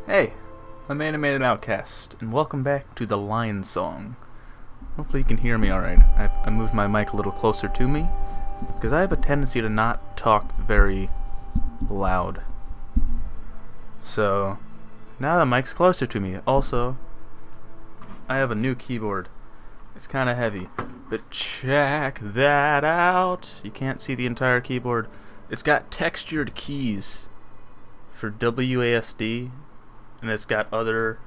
Hey, I'm Animated Outcast, and welcome back to the Lion Song. Hopefully you can hear me alright. I moved my mic a little closer to me, because I have a tendency to not talk very loud. So, now the mic's closer to me. Also, I have a new keyboard. It's kind of heavy, but check that out. You can't see the entire keyboard. It's got textured keys for WASD, and it's got other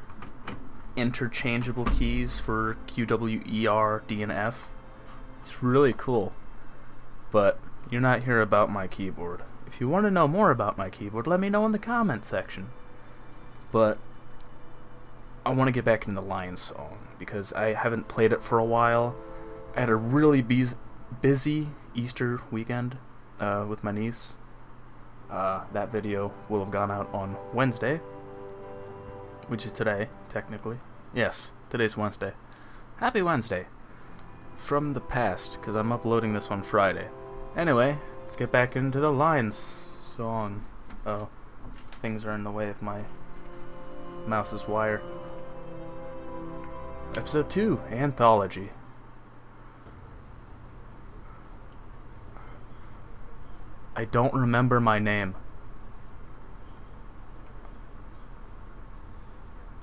interchangeable keys for Q, W, E, R, D, and F. It's really cool. But you're not here about my keyboard. If you want to know more about my keyboard, let me know in the comment section. But I want to get back into the Lion Song because I haven't played it for a while. I had a really busy Easter weekend with my niece. That video will have gone out on Wednesday, which is today, technically. Yes, today's Wednesday. Happy Wednesday. From the past, because I'm uploading this on Friday. Anyway, let's get back into the Lion Song. Oh, things are in the way of my mouse's wire. Episode 2, Anthology. I don't remember my name.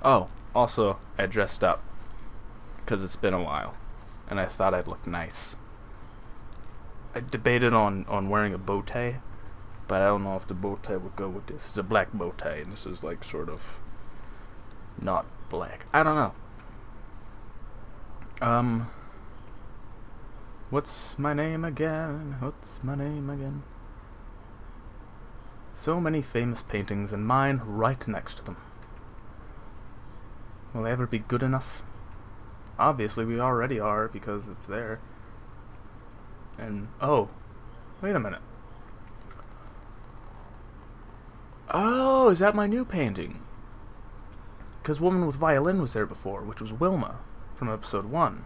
Oh, also, I dressed up. Because it's been a while. And I thought I'd look nice. I debated on wearing a bow tie. But I don't know if the bow tie would go with this. It's a black bow tie, and this is like sort of not black. I don't know. What's my name again? What's my name again? So many famous paintings and mine right next to them. Will they ever be good enough? Obviously we already are because it's there. And, oh, wait a minute. Oh, is that my new painting? Because Woman with Violin was there before, which was Wilma from episode 1.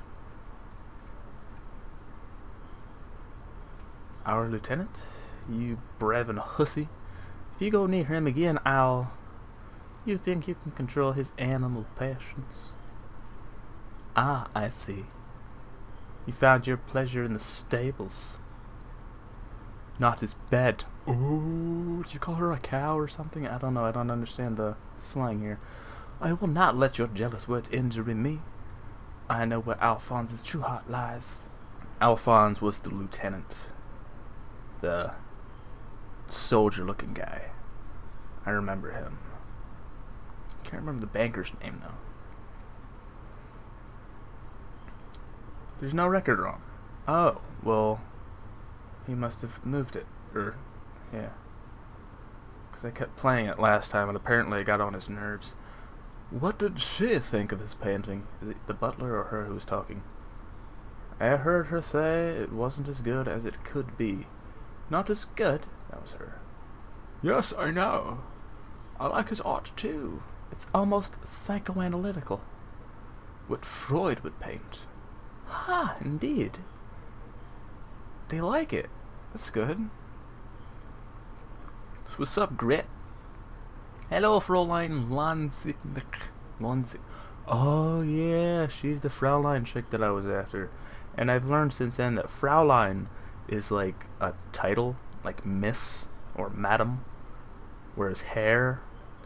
Our lieutenant? You brave and hussy. If you go near him again, You think you can control his animal passions? Ah, I see. You found your pleasure in the stables. Not his bed. Ooh, did you call her a cow or something? I don't know, I don't understand the slang here. I will not let your jealous words injure me. I know where Alphonse's true heart lies. Alphonse was the lieutenant. The soldier-looking guy. I remember him. Can't remember the banker's name, though. There's no record ROM. Oh, well, he must have moved it. Yeah. Because I kept playing it last time, and apparently it got on his nerves. What did she think of his painting? Is it the butler or her who was talking? I heard her say it wasn't as good as it could be. Not as good? That was her. Yes, I know. I like his art, too. It's almost psychoanalytical. What Freud would paint. Ha, indeed. They like it. That's good. What's up, Grit? Hello, Fräulein Lanzig. Oh, yeah, she's the Fraulein chick that I was after. And I've learned since then that Fraulein is like a title, like Miss or Madam, whereas Herr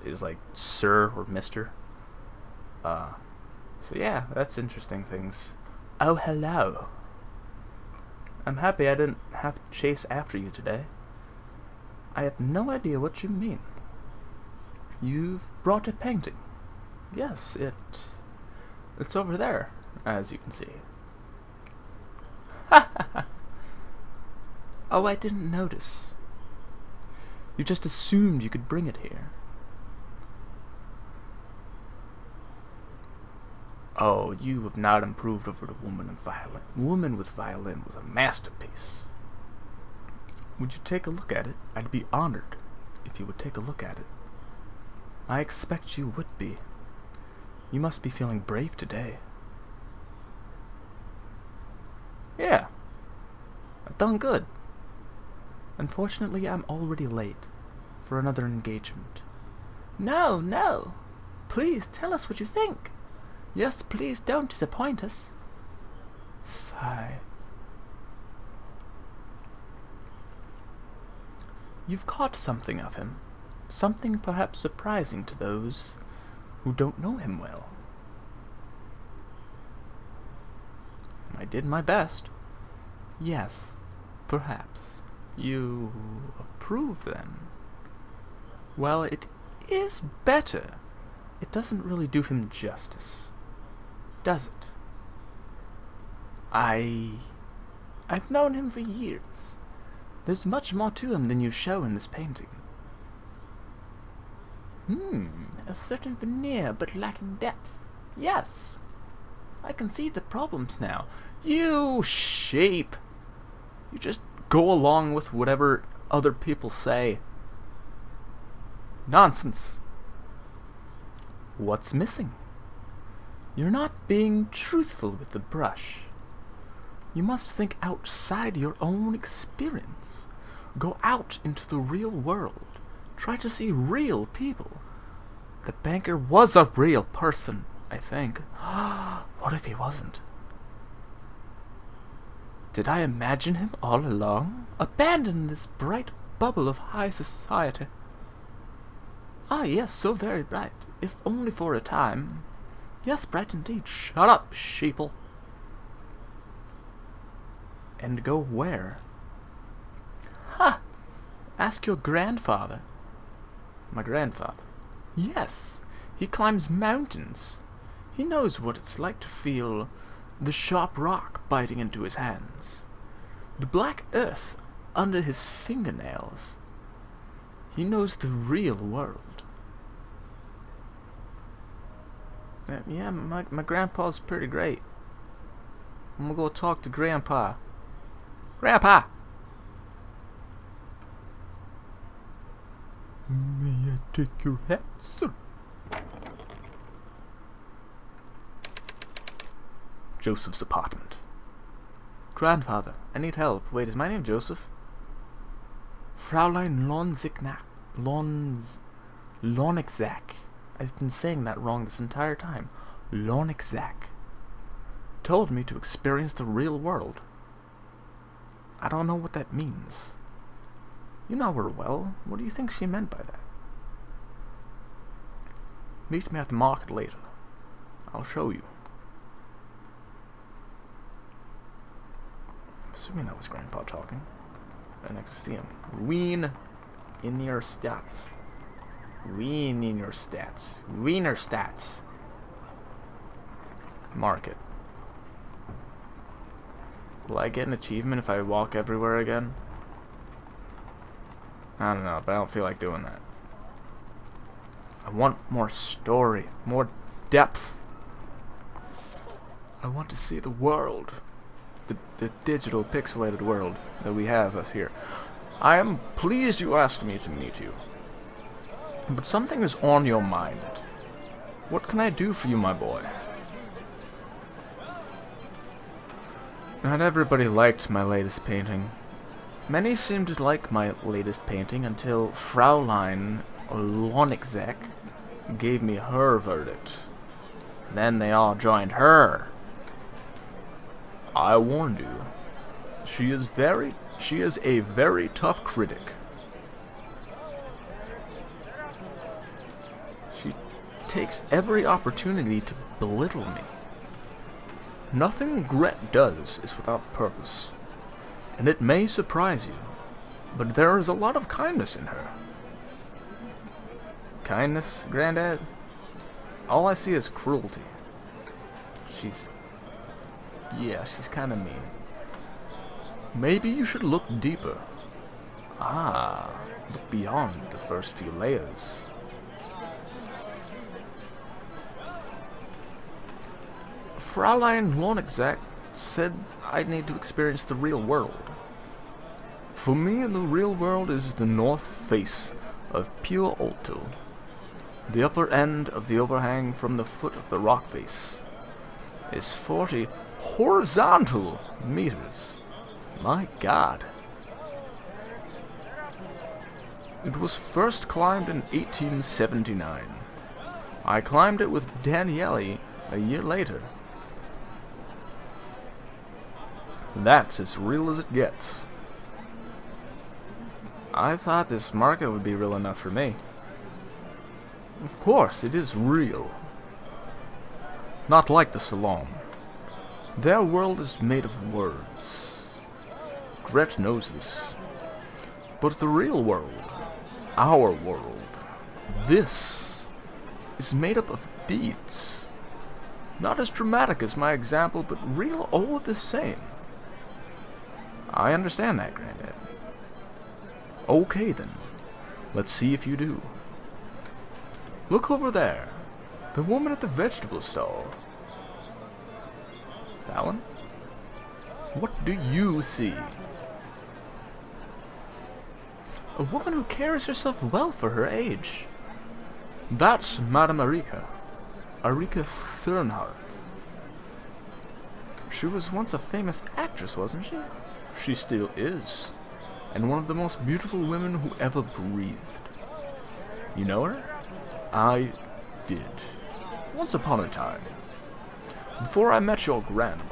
is like Sir or Mister. So yeah, that's interesting things. Oh, hello. I'm happy I didn't have to chase after you today. I have no idea what you mean. You've brought a painting. Yes, it's over there, as you can see. Ha ha ha. Oh, I didn't notice. You just assumed you could bring it here. Oh, you have not improved over the Woman with Violin. Woman with Violin was a masterpiece. Would you take a look at it? I'd be honored if you would take a look at it. I expect you would be. You must be feeling brave today. Yeah. I've done good. Unfortunately, I'm already late for another engagement. No, no. Please tell us what you think. Yes, please don't disappoint us. Sigh. You've caught something of him. Something perhaps surprising to those who don't know him well. I did my best. Yes, perhaps. You approve, then? Well, it is better. It doesn't really do him justice, does it? I've known him for years. There's much more to him than you show in this painting. A certain veneer, but lacking depth. Yes, I can see the problems now. You sheep! You just go along with whatever other people say. Nonsense. What's missing? You're not being truthful with the brush. You must think outside your own experience. Go out into the real world. Try to see real people. The banker was a real person, I think. What if he wasn't? Did I imagine him all along? Abandon this bright bubble of high society. Ah, yes, so very bright, if only for a time. Yes, bright indeed. Shut up, sheeple. And go where? Ha! Ask your grandfather. My grandfather? Yes, he climbs mountains. He knows what it's like to feel the sharp rock biting into his hands, the black earth under his fingernails. He knows the real world. Yeah, my grandpa's pretty great. I'm gonna go talk to Grandpa. Grandpa! May I take your hat, sir? Joseph's apartment. Grandfather, I need help. Wait, is my name Joseph? Fraulein Lonigzak. I've been saying that wrong this entire time. Lonigzak. Told me to experience the real world. I don't know what that means. You know her well. What do you think she meant by that? Meet me at the market later. I'll show you. I'm assuming that was Grandpa talking. Right next to see him. Ween in your stats. Ween in your stats. Wiener stats. Market. Will I get an achievement if I walk everywhere again? I don't know, but I don't feel like doing that. I want more story, more depth. I want to see the world. The digital pixelated world that we have us here. I am pleased you asked me to meet you. But something is on your mind. What can I do for you, my boy? Not everybody liked my latest painting. Many seemed to like my latest painting until Fraulein Lonigzak gave me her verdict. Then they all joined her. I warned you. She is a very tough critic. She takes every opportunity to belittle me. Nothing Gret does is without purpose, and it may surprise you, but there is a lot of kindness in her. Kindness, Granddad? All I see is cruelty. She's kind of mean. Maybe you should look deeper. Look beyond the first few layers. Fraulein Lonigzak said I'd need to experience the real world. For me, the real world is the north face of Pure Alto, the upper end of the overhang from the foot of the rock face is 40 horizontal meters. My God. It was first climbed in 1879. I climbed it with Daniele a year later. That's as real as it gets. I thought this market would be real enough for me. Of course, it is real. Not like the Salon. Their world is made of words. Gret knows this. But the real world, our world, this is made up of deeds. Not as dramatic as my example, but real all the same. I understand that, Granddad. Okay then, let's see if you do. Look over there, the woman at the vegetable stall. That one? What do you see? A woman who carries herself well for her age. That's Madame Arika Thernhardt. She was once a famous actress, wasn't she? She still is, and one of the most beautiful women who ever breathed. You know her? I did. Once upon a time. Before I met your grandma.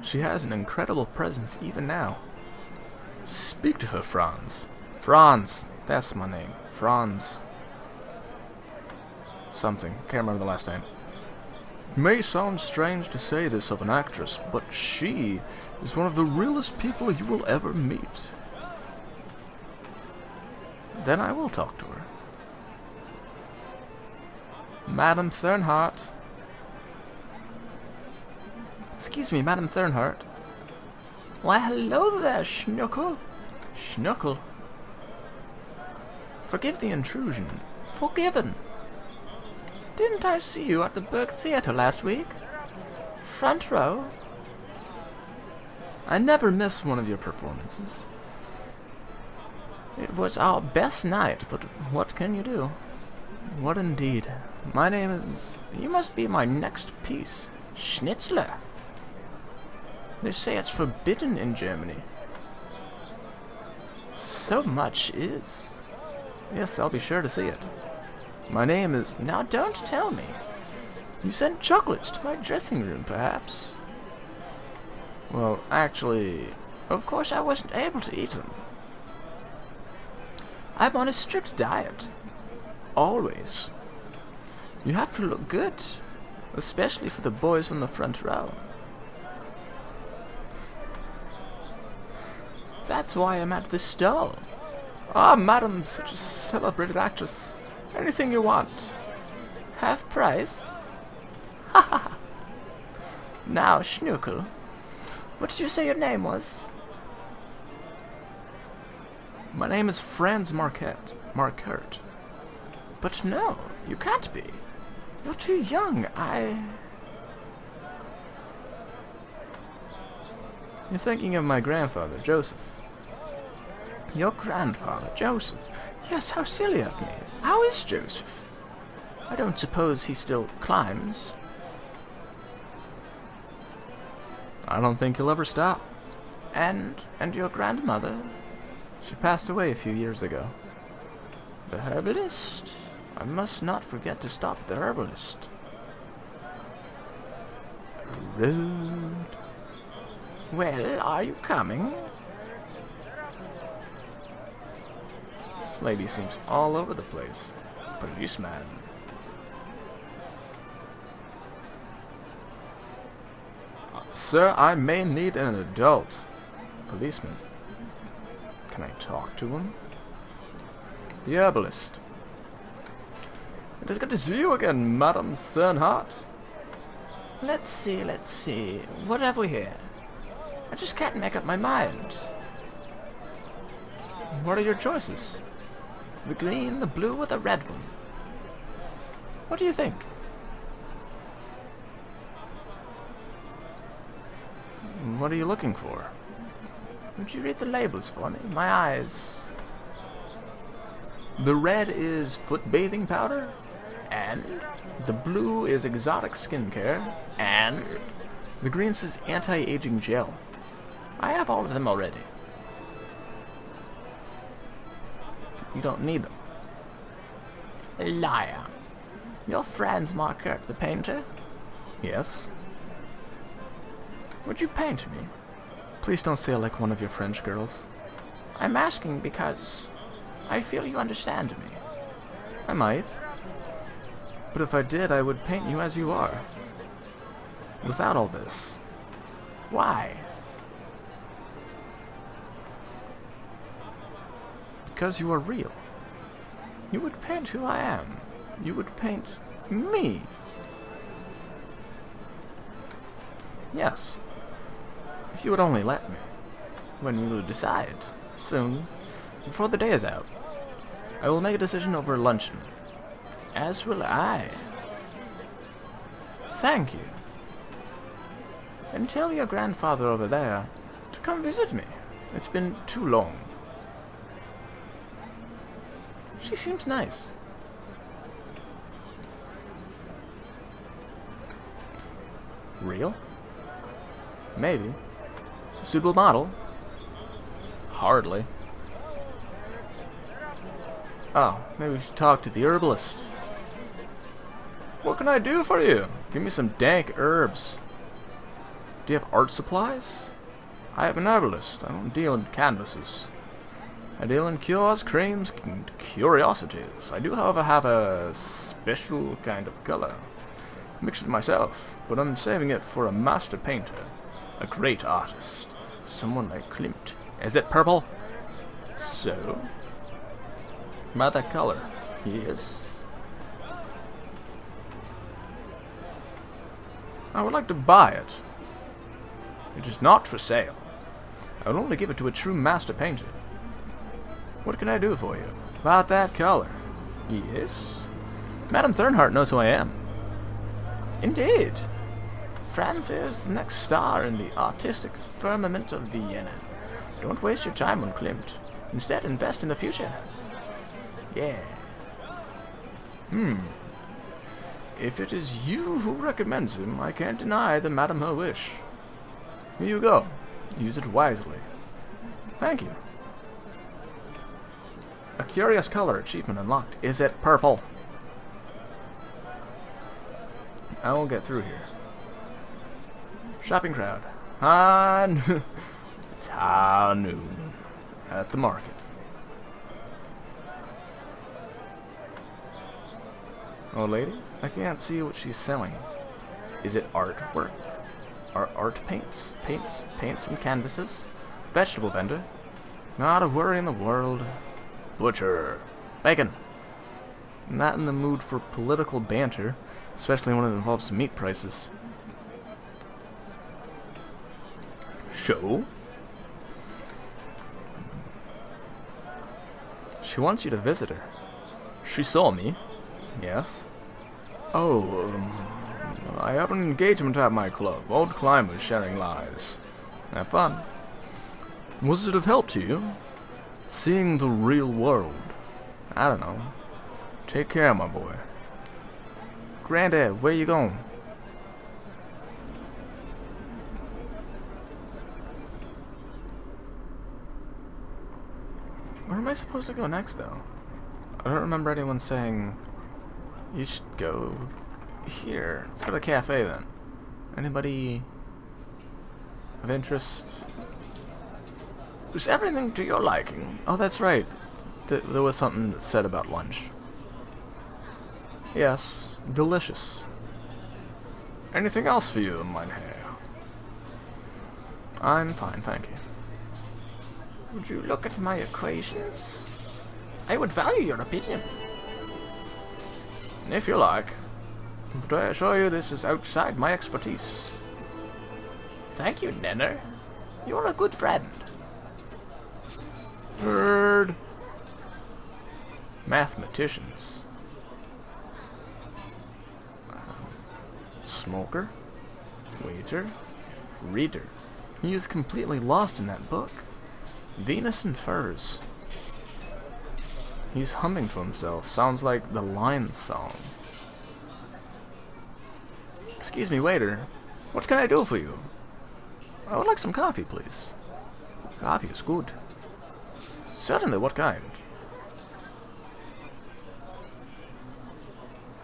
She has an incredible presence even now. Speak to her, Franz. Franz, that's my name. Franz. Something. Can't remember the last name. It may sound strange to say this of an actress, but she is one of the realest people you will ever meet. Then I will talk to her. Madame Thernhardt. Excuse me, Madame Thernhardt. Why, hello there, Schnuckle. Schnuckle. Forgive the intrusion. Forgiven. Didn't I see you at the Burke Theatre last week? Front row? I never miss one of your performances. It was our best night, but what can you do? What indeed. My name is... You must be my next piece. Schnitzler. They say it's forbidden in Germany. So much is. Yes, I'll be sure to see it. My name is... Now don't tell me. You sent chocolates to my dressing room, perhaps? Well, actually... Of course I wasn't able to eat them. I'm on a strict diet. Always. You have to look good. Especially for the boys on the front row. That's why I'm at this stall. Ah, madam, such a celebrated actress. Anything you want. Half price? Ha ha ha. Now, Schnuckel, what did you say your name was? My name is Franz Marquert. But no, you can't be. You're too young. You're thinking of my grandfather, Joseph. Your grandfather, Joseph? Yes, how silly of me. How is Joseph? I don't suppose he still climbs. I don't think he'll ever stop. And your grandmother? She passed away a few years ago. The herbalist? I must not forget to stop the herbalist. Rude. Well, are you coming? This lady seems all over the place. Policeman. Sir, I may need an adult. Policeman. Can I talk to him? The herbalist. It is good to see you again, Madame Thernhardt. Let's see. What have we here? I just can't make up my mind. What are your choices? The green, the blue, or the red one? What do you think? What are you looking for? Would you read the labels for me? My eyes. The red is foot bathing powder, and the blue is exotic skincare, and the green says anti-aging gel. I have all of them already. You don't need them. Liar. Your friend's Margaret the painter? Yes? Would you paint me? Please don't say it like one of your French girls. I'm asking because I feel you understand me. I might. But if I did, I would paint you as you are. Without all this. Why? Because you are real. You would paint who I am. You would paint me. Yes. If you would only let me. When you decide. Soon. Before the day is out. I will make a decision over luncheon. As will I. Thank you. And tell your grandfather over there to come visit me. It's been too long. She seems nice. Real? Maybe. Suitable model? Hardly. Oh, maybe we should talk to the herbalist. What can I do for you? Give me some dank herbs. Do you have art supplies? I am an herbalist. I don't deal in canvases. I deal in cures, creams, and curiosities. I do, however, have a special kind of color. Mix it myself, but I'm saving it for a master painter. A great artist. Someone like Klimt. Is it purple? So? About that color. Yes. I would like to buy it. It is not for sale. I would only give it to a true master painter. What can I do for you? About that color. Yes. Madame Thernhardt knows who I am. Indeed. France is the next star in the artistic firmament of Vienna. Don't waste your time on Klimt. Instead, invest in the future. Yeah. If it is you who recommends him, I can't deny the madam her wish. Here you go. Use it wisely. Thank you. A curious color achievement unlocked. Is it purple? I won't get through here. Shopping crowd. It's high noon at the market. Oh, lady, I can't see what she's selling. Is it artwork? Art paints? Paints and canvases? Vegetable vendor? Not a worry in the world. Butcher. Bacon. Not in the mood for political banter, especially when it involves meat prices. Show? She wants you to visit her. She saw me. Yes. Oh, I have an engagement at my club. Old climbers sharing lives. Have fun. Was it of help to you? Seeing the real world. I don't know. Take care, my boy. Granddad, where you going? Where am I supposed to go next, though? I don't remember anyone saying, you should go here. Let's go to the cafe, then. Anybody of interest? Is everything to your liking? Oh, that's right. There was something that said about lunch. Yes, delicious. Anything else for you, mein Herr? I'm fine, thank you. Would you look at my equations? I would value your opinion. If you like. But I assure you this is outside my expertise. Thank you, Nenner. You're a good friend. Bird. Mathematicians. Smoker. Waiter. Reader. He is completely lost in that book. Venus and Furs. He's humming to himself. Sounds like the Lion song. Excuse me, waiter. What can I do for you? I would like some coffee, please. Coffee is good. Certainly, what kind?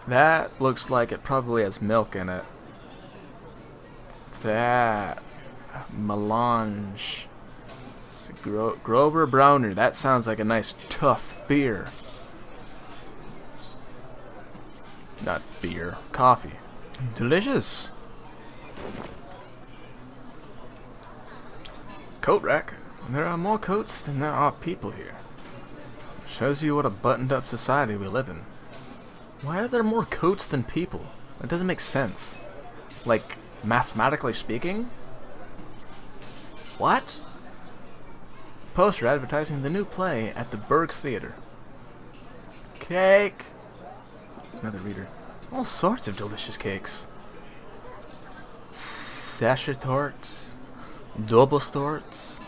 That looks like it probably has milk in it. That melange. Grover Browner. That sounds like a nice tough beer. Not beer. Coffee. Delicious. Coat rack. There are more coats than there are people here. Shows you what a buttoned-up society we live in. Why are there more coats than people? That doesn't make sense. Like, mathematically speaking? What? Poster advertising the new play at the Berg Theater. Cake! Another reader. All sorts of delicious cakes. Sasha tort, Doppelstort,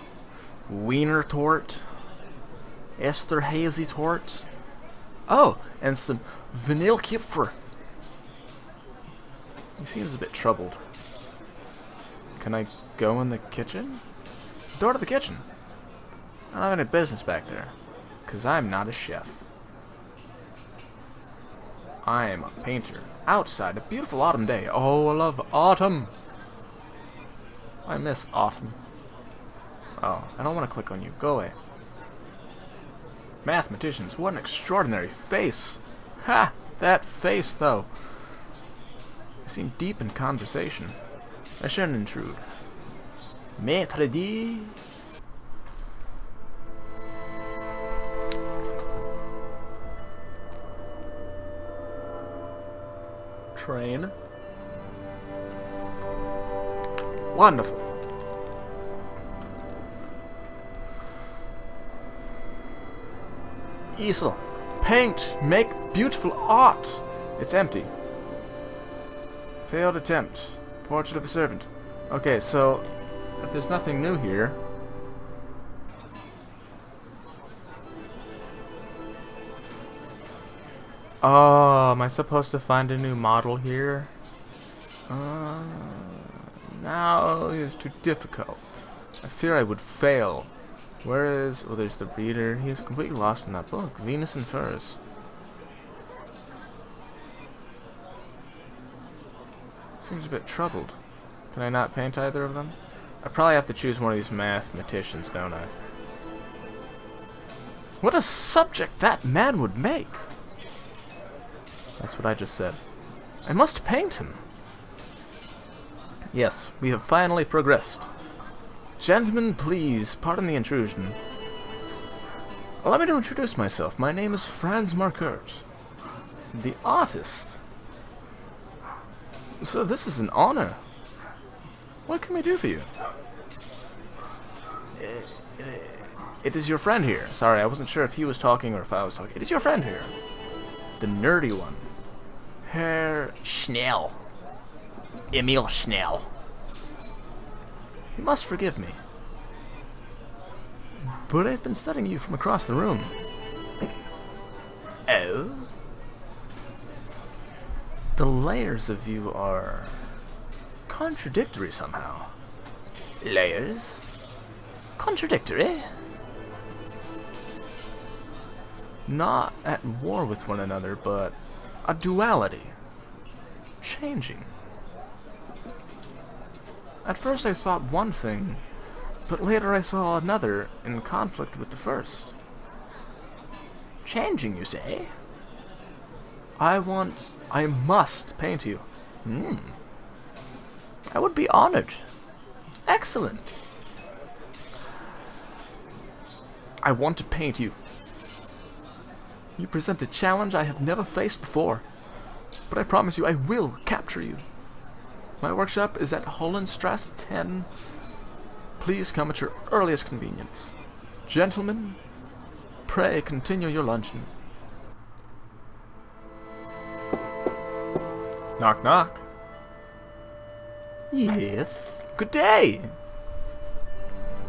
Wiener tort, Esterhazy tort. Oh, and some Vanillekipfer. He seems a bit troubled. Can I go in the kitchen? Door to the kitchen. I don't have any business back there, 'cause I'm not a chef. I am a painter. Outside, a beautiful autumn day. Oh, I love autumn. I miss autumn. Oh, I don't want to click on you. Go away. Mathematicians, what an extraordinary face. Ha! That face, though. I seem deep in conversation. I shouldn't intrude. Maître d'... Train. Wonderful. Easel. Paint. Make beautiful art. It's empty. Failed attempt. Portrait of a servant. Okay, so if there's nothing new here. Oh, am I supposed to find a new model here? Now it's too difficult. I fear I would fail. Where is... Oh, there's the reader. He is completely lost in that book. Venus and Furs. Seems a bit troubled. Can I not paint either of them? I probably have to choose one of these mathematicians, don't I? What a subject that man would make! That's what I just said. I must paint him. Yes, we have finally progressed. Gentlemen, please, pardon the intrusion. Allow me to introduce myself. My name is Franz Markert, the artist. So this is an honor. What can we do for you? It is your friend here. Sorry, I wasn't sure if he was talking or if I was talking. It is your friend here. The nerdy one. Herr Schnell. Emil Schnell. You must forgive me. But I've been studying you from across the room. Oh? The layers of you are contradictory somehow. Layers? Contradictory? Not at war with one another, but a duality. Changing. At first I thought one thing, but later I saw another in conflict with the first. Changing, you say? I must paint you. I would be honored. Excellent. I want to paint you. You present a challenge I have never faced before, but I promise you I will capture you. My workshop is at Hollandstrasse 10. Please come at your earliest convenience. Gentlemen, pray continue your luncheon. Knock, knock. Yes. Good day.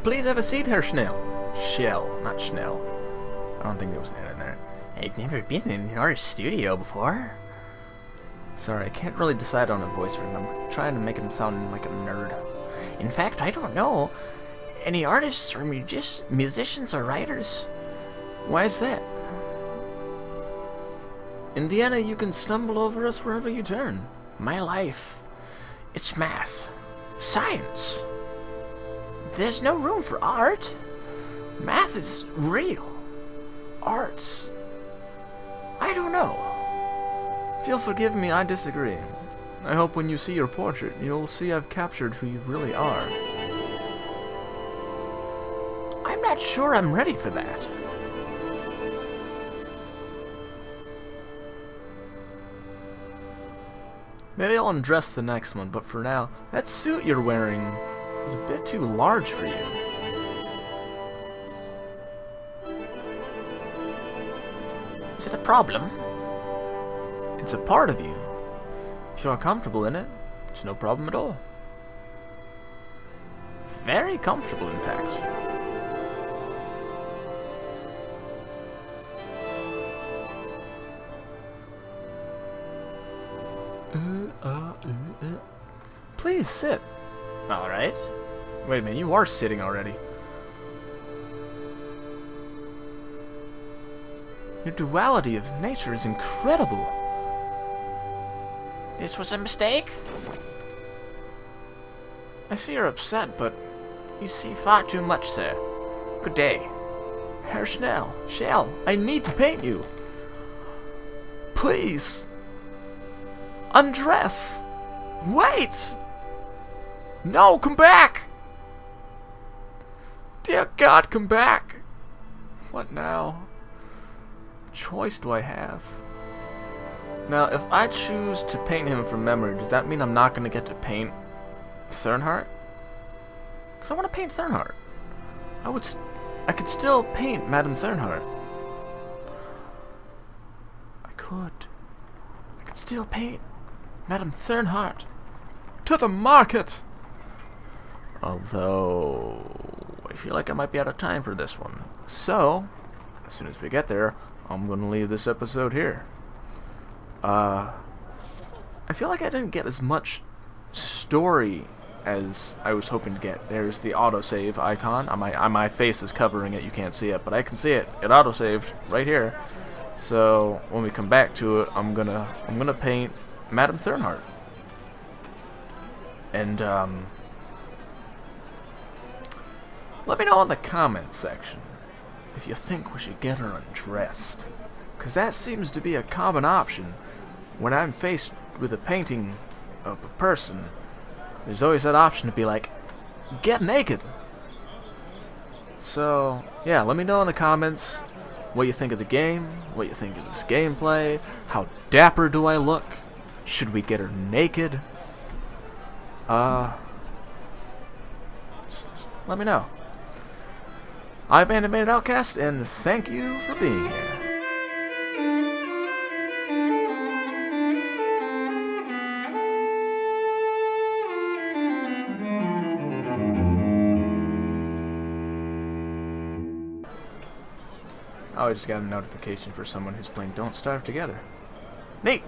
Please have a seat, Herr Schnell. Shell, not Schnell. I don't think there was that in there. I've never been in your studio before. Sorry, I can't really decide on a voice for him. I'm trying to make him sound like a nerd. In fact, I don't know any artists or musicians or writers. Why is that? In Vienna, you can stumble over us wherever you turn. My life, it's math, science. There's no room for art. Math is real. Arts, I don't know. If you'll forgive me, I disagree. I hope when you see your portrait, you'll see I've captured who you really are. I'm not sure I'm ready for that. Maybe I'll undress the next one, but for now, that suit you're wearing is a bit too large for you. Is it a problem? It's a part of you. If you're comfortable in it, it's no problem at all. Very comfortable, in fact. Please sit. Alright. Wait a minute, you are sitting already. Your duality of nature is incredible. This was a mistake? I see you're upset, but you see far too much, sir. Good day. Herr Schnell, I need to paint you. Please. Undress. Wait! No, come back! Dear God, come back! What now? What choice do I have? Now, if I choose to paint him from memory, does that mean I'm not going to get to paint Thernhardt? Because I want to paint Thernhardt. I could still paint Madame Thernhardt. I could still paint Madame Thernhardt. To the market! Although, I feel like I might be out of time for this one. So, as soon as we get there, I'm going to leave this episode here. I feel like I didn't get as much story as I was hoping to get. There's the autosave icon. My face is covering it. You can't see it, but I can see it. It autosaved right here. So when we come back to it, I'm gonna paint Madame Thernhardt. And let me know in the comments section if you think we should get her undressed, because that seems to be a common option when I'm faced with a painting of a person. There's always that option to be like, get naked. So yeah, let me know in the comments what you think of the game, what you think of this gameplay, how dapper do I look, should we get her naked? Just let me know. I'm Animated Outcast, and thank you for being here. Oh, I just got a notification for someone who's playing Don't Starve Together. Neat!